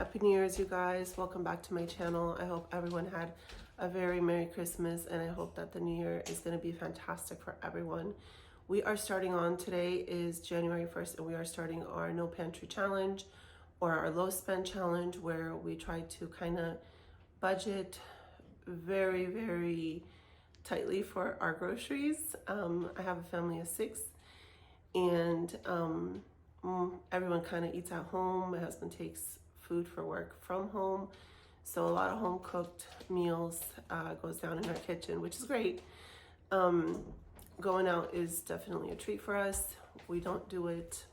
Happy New Year's, you guys. Welcome back to my channel. I hope everyone had a very Merry Christmas, and I hope that the new year is going to be fantastic for everyone. We are starting on, today is January 1st, and we are starting our No Pantry Challenge or our Low Spend Challenge, where we try to kind of budget very, very tightly for our groceries. I have a family of 6, and everyone kind of eats at home. My husband takes food for work from home, so a lot of home cooked meals goes down in our kitchen, which is great. Going out is definitely a treat for us. We don't do it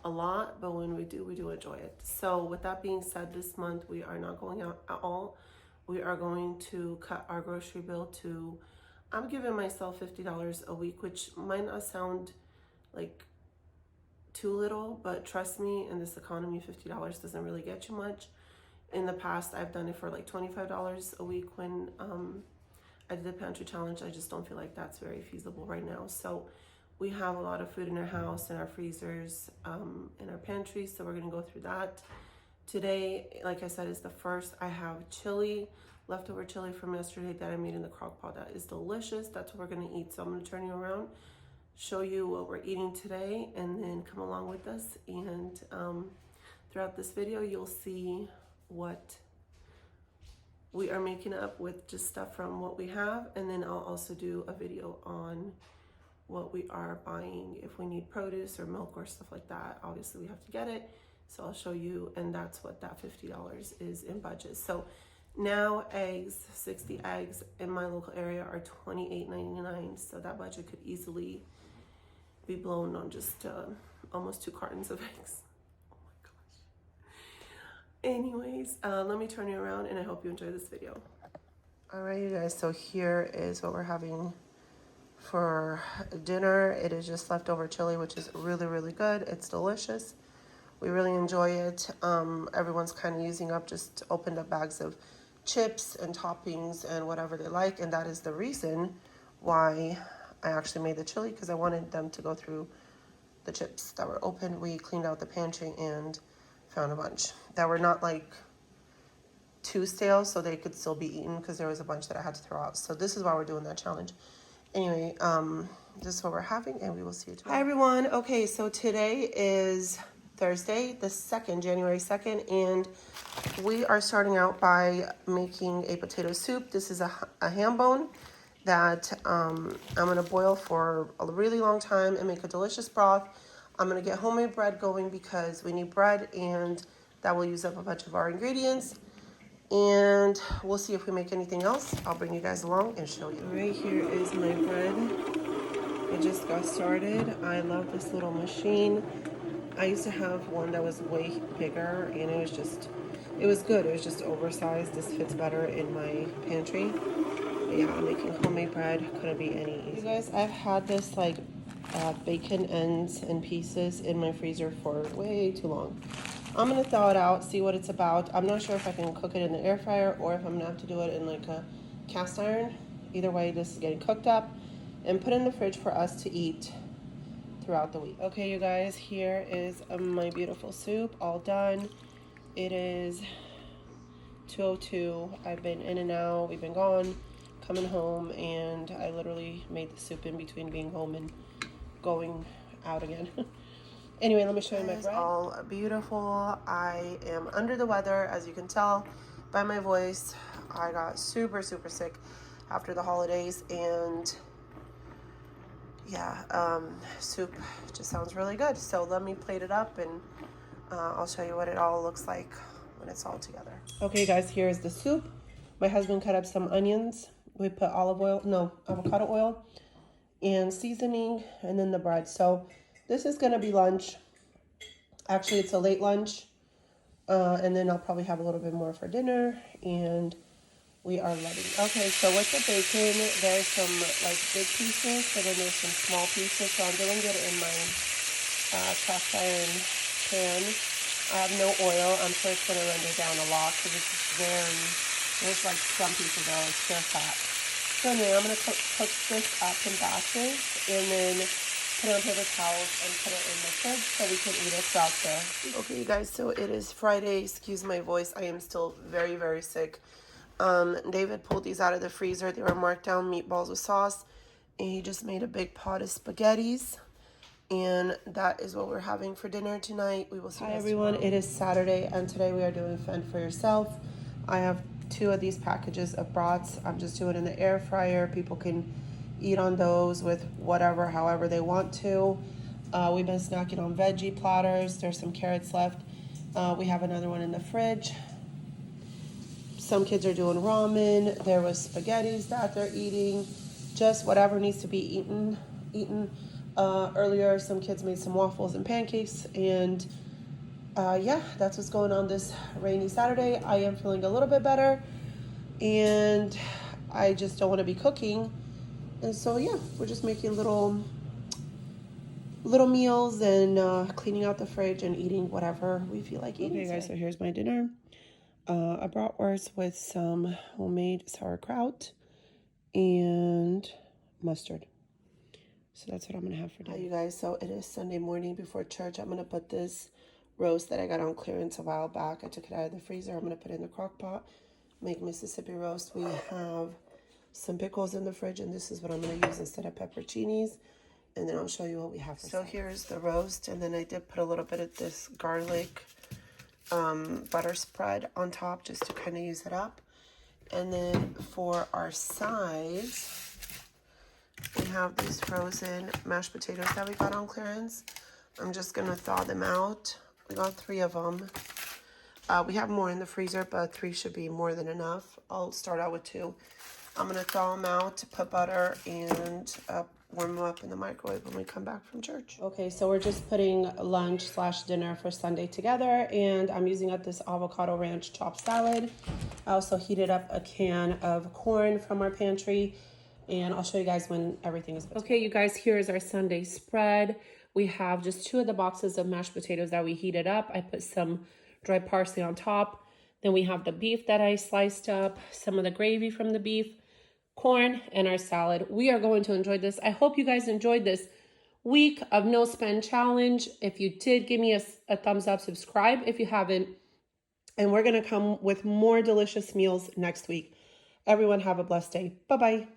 a lot, but when we do enjoy it. So with that being said, this month we are not going out at all. We are going to cut our grocery bill to, I'm giving myself $50 a week, which might not sound like too little, but trust me, in this economy, $50 doesn't really get you much. In the past, I've done it for like $25 a week when I did the pantry challenge. I just don't feel like that's very feasible right now. So we have a lot of food in our house, in our freezers, in our pantry, so we're gonna go through that. Today, like I said, is the first. I have chili, leftover chili from yesterday that I made in the crock pot. That is delicious. That's what we're gonna eat. So I'm gonna turn you around, show you what we're eating today, and then come along with us. And throughout this video, you'll see what we are making up with just stuff from what we have. And then I'll also do a video on what we are buying if we need produce or milk or stuff like that. Obviously we have to get it, so I'll show you. And that's what that $50 is in budget. So now eggs, 60 eggs in my local area are $28.99, so that budget could easily be blown on just almost 2 cartons of eggs. Oh my gosh. Anyways, let me turn you around, and I hope you enjoy this video. All right, you guys, so here is what we're having for dinner. It is just leftover chili, which is really, really good. It's delicious. We really enjoy it. Everyone's kind of using up, just opened up bags of chips and toppings and whatever they like, and that is the reason why I actually made the chili, because I wanted them to go through the chips that were open. We cleaned out the pantry and found a bunch that were not like too stale, so they could still be eaten, because there was a bunch that I had to throw out. So this is why we're doing that challenge. Anyway, this is what we're having, and we will see you tomorrow. Hi everyone. Okay, so today is Thursday, the 2nd, January 2nd, and we are starting out by making a potato soup. This is a ham bone that I'm gonna boil for a really long time and make a delicious broth. I'm gonna get homemade bread going because we need bread, and that will use up a bunch of our ingredients. And we'll see if we make anything else. I'll bring you guys along and show you. All right, here is my bread. It just got started. I love this little machine. I used to have one that was way bigger, and it was good. It was just oversized. This fits better in my pantry. Yeah, I'm making homemade bread. Couldn't be any easier. You guys, I've had this like bacon ends and pieces in my freezer for way too long. I'm gonna thaw it out, see what it's about. I'm not sure if I can cook it in the air fryer or if I'm gonna have to do it in like a cast iron. Either way, this is getting cooked up and put in the fridge for us to eat throughout the week. Okay, you guys, here is my beautiful soup, all done. It is 2:02. I've been in and out. We've been gone, coming home, and I literally made the soup in between being home and going out again. Anyway, let me show you my bread. It's all beautiful. I am under the weather, as you can tell by my voice. I got super, super sick after the holidays, and yeah, soup just sounds really good. So let me plate it up, and I'll show you what it all looks like when it's all together. Okay, guys, here's the soup. My husband cut up some onions. We put avocado oil and seasoning, and then the bread. So this is gonna be lunch. Actually, it's a late lunch, and then I'll probably have a little bit more for dinner, and we are ready. Okay, so with the bacon, there's some like big pieces, and then there's some small pieces. So I'm doing it in my cast iron pan. I have no oil. I'm sure it's gonna render down a lot because it's there's like some pieces that are like pure fat. So anyway, I'm gonna cook this up in batches, and then put it on paper towels and put it in the fridge so we can eat it throughout the... Okay, you guys, so it is Friday. Excuse my voice. I am still very, very sick. David pulled these out of the freezer. They were marked down meatballs with sauce. And he just made a big pot of spaghettis. And that is what we're having for dinner tonight. We will see you guys everyone. Tomorrow. It is Saturday, and today we are doing Fend for Yourself. I have 2 of these packages of brats. I'm just doing it in the air fryer. People can eat on those with whatever, however they want to. We've been snacking on veggie platters. There's some carrots left. We have another one in the fridge. Some kids are doing ramen. There was spaghettis that they're eating. Just whatever needs to be eaten. Earlier, some kids made some waffles and pancakes, and yeah, that's what's going on this rainy Saturday. I am feeling a little bit better, and I just don't want to be cooking, and so yeah, we're just making little meals and cleaning out the fridge and eating whatever we feel like eating. Okay, guys, so here's my dinner. A bratwurst with some homemade sauerkraut and mustard. So that's what I'm going to have for dinner. Hi, you guys. So it is Sunday morning before church. I'm going to put this roast that I got on clearance a while back. I took it out of the freezer. I'm going to put it in the crock pot, make Mississippi roast. We have some pickles in the fridge, and this is what I'm going to use instead of pepperoncinis. And then I'll show you what we have for So here's the roast, and then I did put a little bit of this garlic butter spread on top just to kind of use it up. And then for our sides, we have these frozen mashed potatoes that we got on clearance. I'm just going to thaw them out. We got 3 of them. We have more in the freezer, but 3 should be more than enough. I'll start out with 2. I'm going to thaw them out, put butter, and warm them up in the microwave when we come back from church. Okay, so we're just putting lunch/dinner for Sunday together, and I'm using up this avocado ranch chopped salad. I also heated up a can of corn from our pantry, and I'll show you guys when everything is okay, you guys, here's our Sunday spread. We have just 2 of the boxes of mashed potatoes that we heated up. I put some dry parsley on top. Then we have the beef that I sliced up, some of the gravy from the beef, corn, and our salad. We are going to enjoy this. I hope you guys enjoyed this week of no spend challenge. If you did, give me a thumbs up, subscribe if you haven't. And we're going to come with more delicious meals next week. Everyone have a blessed day. Bye-bye.